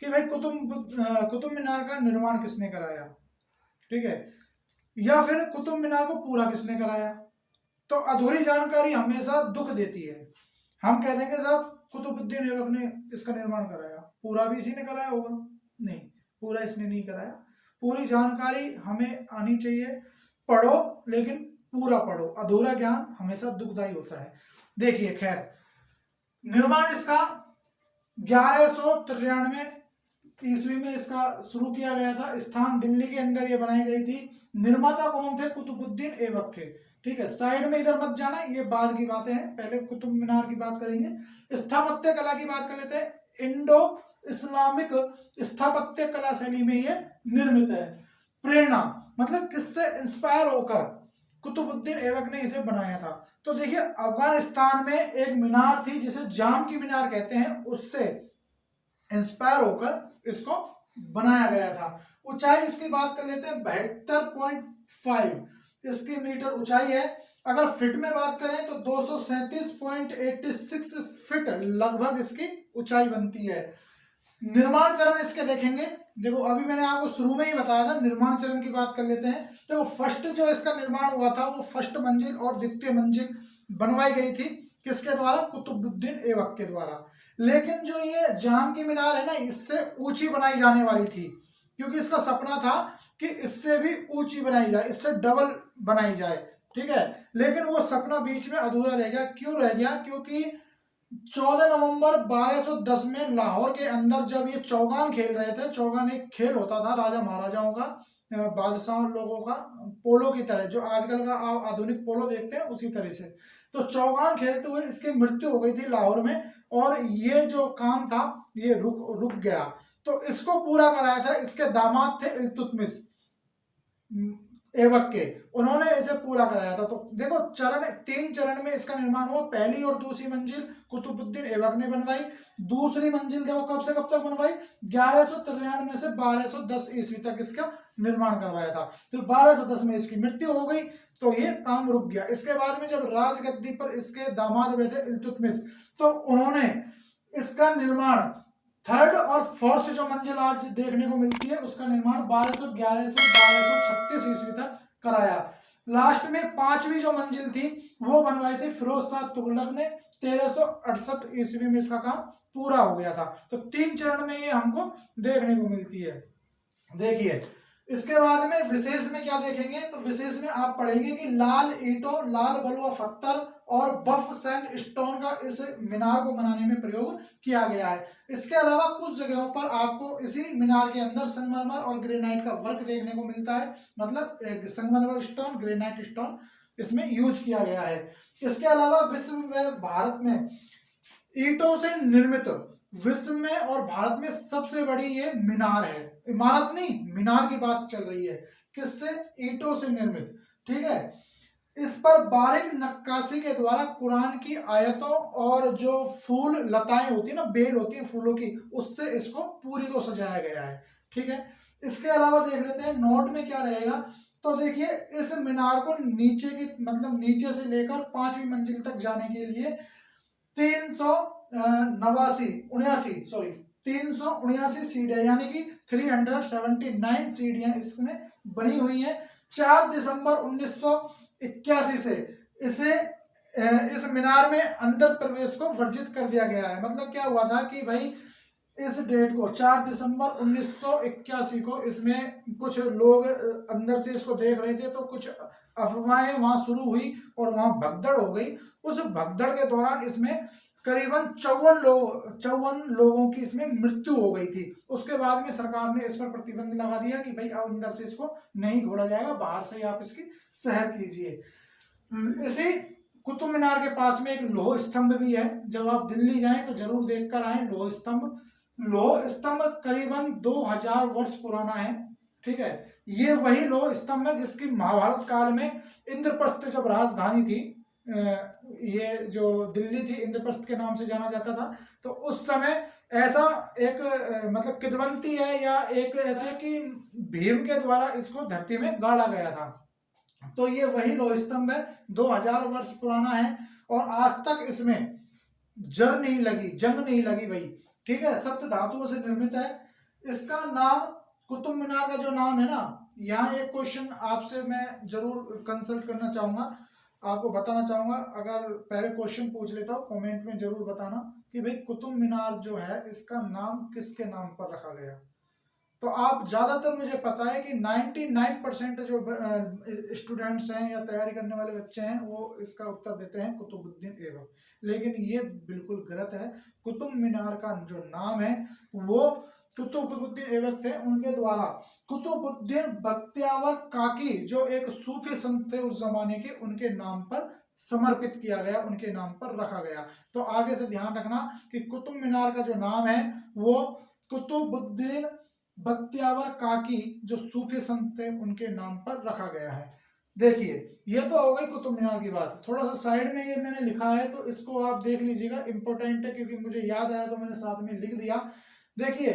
कि भाई कुतुब मीनार का निर्माण किसने कराया, ठीक है, या फिर कुतुब मीनार को पूरा किसने कराया। तो अधूरी जानकारी हमेशा दुख देती है। हम कह देंगे साहब कुतुबुद्दीन ऐबक ने इसका निर्माण कराया, पूरा भी इसी ने कराया होगा, नहीं, पूरा इसने नहीं कराया। पूरी जानकारी हमें आनी चाहिए, पढ़ो लेकिन पूरा पढ़ो, अधूरा ज्ञान हमेशा दुखदायी होता है। देखिए, खैर, निर्माण इसका 1193 ईस्वी में इसका शुरू किया गया था। स्थान दिल्ली के अंदर ये बनाई गई थी। निर्माता कौन थे? कुतुबुद्दीन ऐबक थे, ठीक है। साइड में इधर मत जाना, ये बाद की बातें हैं, पहले कुतुब मीनार की बात करेंगे। स्थापत्य कला की बात कर लेते हैं। इंडो इस्लामिक स्थापत्य कला शैली में ये निर्मित है। प्रेरणा मतलब किससे इंस्पायर होकर कुतुबुद्दीन ऐबक ने इसे बनाया था। तो देखिए, अफगानिस्तान में एक मीनार थी जिसे जाम की मीनार कहते हैं, उससे इंस्पायर होकर इसको बनाया गया था। ऊंचाई इसकी बात कर लेते हैं, 72.5 इसकी मीटर ऊंचाई है। अगर फीट में बात करें तो 237.86 फीट लगभग इसकी ऊंचाई बनती है। निर्माण चरण इसके देखेंगे, देखो अभी मैंने आपको शुरू में ही बताया था, निर्माण चरण की बात कर लेते हैं। देखो, फर्स्ट जो इसका निर्माण हुआ था वो फर्स्ट मंजिल और द्वितीय मंजिल बनवाई गई थी, किसके द्वारा? कुतुबुद्दीन ऐबक के द्वारा। लेकिन जो ये जाम की मीनार है ना, इससे ऊंची बनाई जाने वाली थी, क्योंकि इसका सपना था कि इससे भी ऊंची बनाई जाए, इससे डबल बनाई जाए, ठीक है। लेकिन वो सपना बीच में अधूरा रह गया। क्यों रह गया? क्योंकि 14 नवंबर 1210 में लाहौर के अंदर जब ये चौगान खेल रहे थे, चौगान एक खेल होता था राजा महाराजाओं का, बादशाह लोगों का, पोलो की तरह, जो आजकल का आधुनिक पोलो देखते हैं उसी तरह से। तो चौगान खेलते हुए इसकी मृत्यु हो गई थी लाहौर में, और ये जो काम था ये रुक गया। तो इसको पूरा कराया था इसके दामाद थे इल्तुतमिश ऐबक के, उन्होंने इसे पूरा कराया था। तो देखो, 3 चरण में इसका निर्माण हुआ। पहली और दूसरी मंजिल कुतुबुद्दीन ऐबक ने बनवाई। दूसरी मंजिल देखो कब से कब तक बनवाई? 1193 से 1210 ईस्वी तक इसका निर्माण करवाया था। फिर 1210 में इसकी मृत्यु हो गई, तो ये काम रुक गया। इसके बाद में जब राजगद्दी पर इसके दामाद बैठे इल्तुतमिश, तो उन्होंने इसका निर्माण 3rd और 4th जो मंजिल आज देखने को मिलती है, उसका निर्माण 1211 से 1236 ईस्वी तक कराया। लास्ट में 5वीं जो मंजिल थी वो बनवाई थी फिरोज शाह तुगलक ने, 1368 ईस्वी में इसका काम पूरा हो गया था। तो 3 चरण में ये हमको देखने को मिलती है। देखिए, इसके बाद में विशेष में क्या देखेंगे? तो विशेष में आप पढ़ेंगे कि लाल ईंटों, लाल बलुआ पत्थर और बफ सैंडस्टोन का इस मीनार को बनाने में प्रयोग किया गया है। इसके अलावा कुछ जगहों पर आपको इसी मीनार के अंदर संगमरमर और ग्रेनाइट का वर्क देखने को मिलता है, मतलब संगमरमर स्टोन, ग्रेनाइट स्टोन इसमें यूज किया गया है। इसके अलावा विश्व में, भारत में ईंटों से निर्मित, विश्व में और भारत में सबसे बड़ी ये मीनार है। इमारत नहीं, मीनार की बात चल रही है। किससे? ईंटों से निर्मित, ठीक है। इस पर बारीक नक्काशी के द्वारा कुरान की आयतों और जो फूल लताएं होती है ना, बेल होती है फूलों की, उससे इसको पूरी को सजाया गया है, ठीक है। इसके अलावा देख लेते हैं नोट में क्या रहेगा। तो देखिए, इस मीनार को नीचे की, मतलब नीचे से लेकर 5वीं मंजिल तक जाने के लिए 379 सीढ़ियां, यानी कि 379 सीढ़ियां इसमें बनी हुई हैं। 4 दिसंबर 1981 से इस मीनार में अंदर प्रवेश को वर्जित कर दिया गया है। मतलब क्या हुआ था कि भाई इस डेट को 4 दिसंबर 1981 को इसमें कुछ लोग अंदर से इसको देख रहे थे, तो कुछ अफवाहें वहां शुरू हुई और वहां भगदड़ हो गई। उस भगदड़ के दौरान इसमें करीबन 54 लोगों की इसमें मृत्यु हो गई थी। उसके बाद में सरकार ने इस पर प्रतिबंध लगा दिया कि भाई अब अंदर से इसको नहीं खोला जाएगा, बाहर से ही आप इसकी सैर कीजिए। इसी कुतुब मीनार के पास में एक लौह स्तंभ भी है, जब आप दिल्ली जाएं तो जरूर देख कर आए लौह स्तंभ। लौह स्तंभ करीबन 2000 वर्ष पुराना है, ठीक है। ये वही लौह स्तंभ है जिसकी महाभारत काल में इंद्रप्रस्थ जब राजधानी थी, ये जो दिल्ली थी इंद्रप्रस्थ के नाम से जाना जाता था, तो उस समय ऐसा एक मतलब किदवंती है या एक ऐसे कि भीम के द्वारा इसको धरती में गाड़ा गया था। तो ये वही लौह स्तंभ है, 2000 वर्ष पुराना है और आज तक इसमें जंग नहीं लगी भाई, ठीक है। सप्त धातुओं से निर्मित है। इसका नाम कुतुब मीनार का जो नाम है ना, यहाँ एक क्वेश्चन आपसे मैं जरूर कंसल्ट करना चाहूंगा, आपको बताना चाहूंगा। अगर पहले क्वेश्चन पूछ लेता हूँ, कमेंट में जरूर बताना कि भाई कुतुब मीनार जो है इसका नाम किसके नाम पर रखा गया। तो आप ज्यादातर मुझे पता है कि 99% जो स्टूडेंट्स हैं या तैयारी करने वाले बच्चे हैं वो इसका उत्तर देते हैं कुतुबुद्दीन ऐबक, लेकिन ये बिल्कुल गलत है। कुतुब मीनार का जो नाम है वो कुतुबुद्दीन ऐबक थे, उनके द्वारा कुतुबुद्दीन बख्तियावर काकी जो एक सूफी संत थे उस जमाने के, उनके नाम पर समर्पित किया गया, उनके नाम पर रखा गया। तो आगे से ध्यान रखना कि कुतुब मीनार का जो नाम है वो कुतुबुद्दीन बख्तियावर काकी जो सूफी संत थे उनके नाम पर रखा गया है। देखिए ये तो हो गई कुतुब मीनार की बात। थोड़ा सा साइड में ये मैंने लिखा है तो इसको आप देख लीजिएगा, इंपॉर्टेंट है क्योंकि मुझे याद आया तो मैंने साथ में लिख दिया। देखिए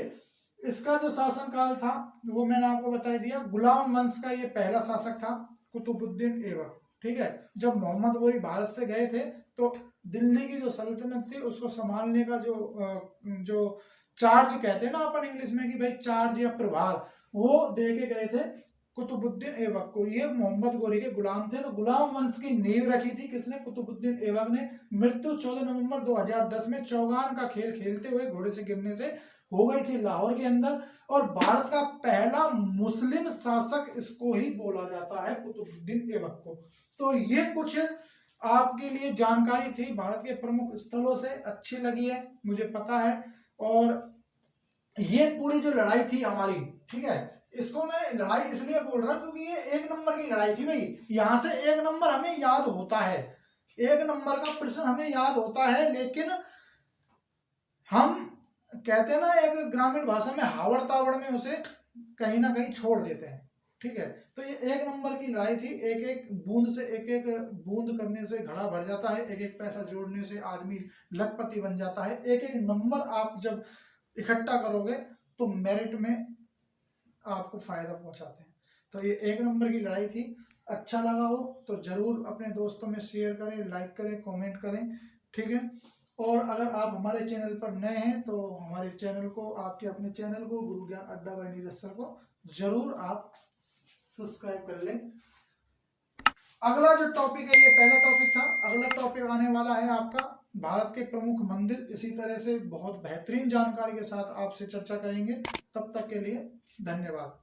इसका जो शासनकाल था वो मैंने आपको बता दिया। गुलाम वंश का ये पहला शासक था कुतुबुद्दीन ऐबक, ठीक है। जब मोहम्मद गोरी भारत से गए थे तो दिल्ली की जो सल्तनत थी उसको संभालने का जो चार्ज कहते हैं ना अपन इंग्लिश में कि भाई चार्ज या प्रभार, वो दे के गए थे कुतुबुद्दीन ऐबक को। ये मोहम्मद गोरी के गुलाम थे। तो गुलाम वंश की नींव रखी थी किसने? कुतुबुद्दीन ऐबक ने। मृत्यु 14 नवंबर 2010 में चौगान का खेल खेलते हुए घोड़े से गिरने से हो गई थी लाहौर के अंदर। और भारत का पहला मुस्लिम शासक इसको ही बोला जाता है, कुतुबुद्दीन ऐबक को। तो ये कुछ आपके लिए जानकारी थी भारत के प्रमुख स्थलों से, अच्छी लगी है मुझे पता है। और ये पूरी जो लड़ाई थी हमारी, ठीक है, इसको मैं लड़ाई इसलिए बोल रहा हूं क्योंकि ये 1 नंबर की लड़ाई थी भाई। यहां से 1 नंबर हमें याद होता है, 1 नंबर का प्रश्न हमें याद होता है, लेकिन हम कहते हैं ना एक ग्रामीण भाषा में हावड़ तावड़ में उसे कहीं ना कहीं छोड़ देते हैं, ठीक है। तो ये 1 नंबर की लड़ाई थी। एक एक बूंद से, एक एक बूंद करने से घड़ा भर जाता है, एक एक पैसा जोड़ने से आदमी लखपति बन जाता है। एक एक नंबर आप जब इकट्ठा करोगे तो मेरिट में आपको फायदा पहुंचाते हैं। तो ये 1 नंबर की लड़ाई थी। अच्छा लगा हो तो जरूर अपने दोस्तों में शेयर करें, लाइक करें, कमेंट करें, ठीक है। और अगर आप हमारे चैनल पर नए हैं तो हमारे चैनल को, आपके अपने चैनल को गुरु ज्ञान अड्डा बाय नीरज सर को जरूर आप सब्सक्राइब कर लें। अगला जो टॉपिक है, ये पहला टॉपिक था, अगला टॉपिक आने वाला है आपका भारत के प्रमुख मंदिर। इसी तरह से बहुत बेहतरीन जानकारी के साथ आपसे चर्चा करेंगे। तब तक के लिए धन्यवाद।